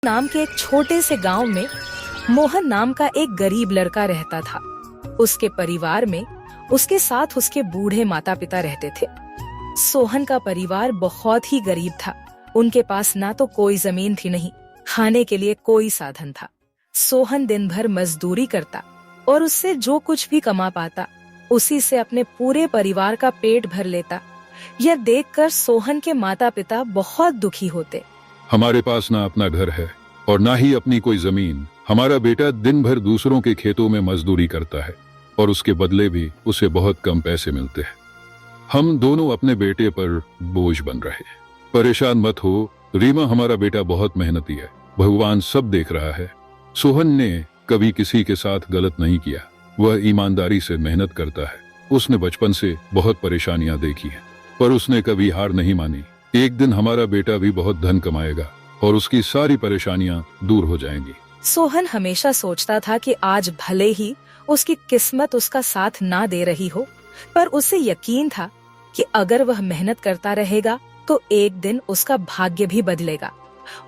नाम के एक छोटे से गांव में मोहन नाम का एक गरीब लड़का रहता था। उसके परिवार में उसके साथ उसके बूढ़े माता पिता रहते थे। सोहन का परिवार बहुत ही गरीब था। उनके पास ना तो कोई जमीन थी, नहीं खाने के लिए कोई साधन था। सोहन दिन भर मजदूरी करता और उससे जो कुछ भी कमा पाता उसी से अपने पूरे परिवार का पेट भर लेता। यह देखकर सोहन के माता पिता बहुत दुखी होते। हमारे पास ना अपना घर है और ना ही अपनी कोई जमीन। हमारा बेटा दिन भर दूसरों के खेतों में मजदूरी करता है और उसके बदले भी उसे बहुत कम पैसे मिलते हैं। हम दोनों अपने बेटे पर बोझ बन रहे हैं। परेशान मत हो रीमा, हमारा बेटा बहुत मेहनती है, भगवान सब देख रहा है। सोहन ने कभी किसी के साथ गलत नहीं किया, वह ईमानदारी से मेहनत करता है। उसने बचपन से बहुत परेशानियां देखी हैं, पर उसने कभी हार नहीं मानी। एक दिन हमारा बेटा भी बहुत धन कमाएगा और उसकी सारी परेशानियां दूर हो जाएंगी। सोहन हमेशा सोचता था कि आज भले ही उसकी किस्मत उसका साथ ना दे रही हो, पर उसे यकीन था कि अगर वह मेहनत करता रहेगा तो एक दिन उसका भाग्य भी बदलेगा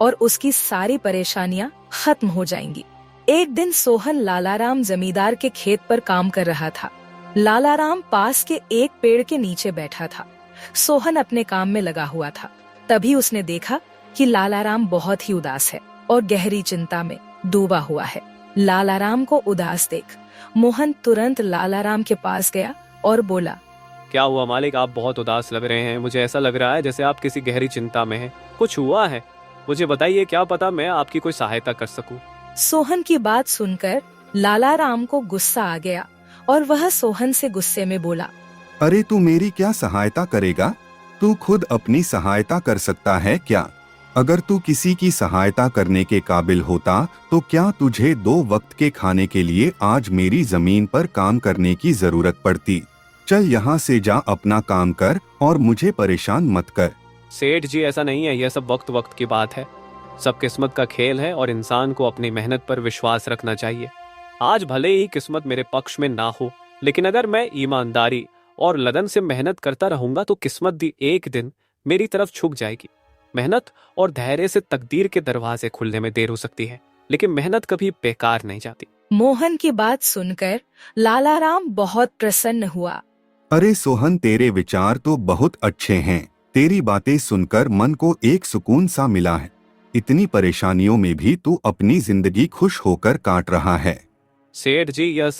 और उसकी सारी परेशानियां खत्म हो जाएंगी। एक दिन सोहन लालाराम जमींदार के खेत पर काम कर रहा था। लालाराम पास के एक पेड़ के नीचे बैठा था। सोहन अपने काम में लगा हुआ था। तभी उसने देखा कि लालाराम बहुत ही उदास है और गहरी चिंता में डूबा हुआ है। लालाराम को उदास देख मोहन तुरंत लालाराम के पास गया और बोला, क्या हुआ मालिक, आप बहुत उदास लग रहे हैं। मुझे ऐसा लग रहा है जैसे आप किसी गहरी चिंता में हैं। कुछ हुआ है? मुझे बताइए, क्या पता मैं आपकी कोई सहायता कर सकूं। सोहन की बात सुनकर लालाराम को गुस्सा आ गया और वह सोहन से गुस्से में बोला, अरे तू मेरी क्या सहायता करेगा? तू खुद अपनी सहायता कर सकता है क्या? अगर तू किसी की सहायता करने के काबिल होता तो क्या तुझे 2 वक्त के खाने के लिए आज मेरी जमीन पर काम करने की जरूरत पड़ती? चल यहाँ से जा, अपना काम कर और मुझे परेशान मत कर। सेठ जी, ऐसा नहीं है, यह सब वक्त वक्त की बात है। सब किस्मत का खेल है और इंसान को अपनी मेहनत पर विश्वास रखना चाहिए। आज भले ही किस्मत मेरे पक्ष में ना हो, लेकिन अगर मैं ईमानदारी और लगन से मेहनत करता रहूंगा तो किस्मत भी एक दिन मेरी तरफ झुक जाएगी। मेहनत और धैर्य से तकदीर के दरवाजे खुलने में देर हो सकती है, लेकिन मेहनत कभी बेकार नहीं जाती। मोहन की बात सुनकर लालाराम बहुत प्रसन्न हुआ। अरे सोहन, तेरे विचार तो बहुत अच्छे हैं। तेरी बातें सुनकर मन को एक सुकून सा मिला है। इतनी परेशानियों में भी तू अपनी जिंदगी खुश होकर काट रहा है। सेठ जी, यह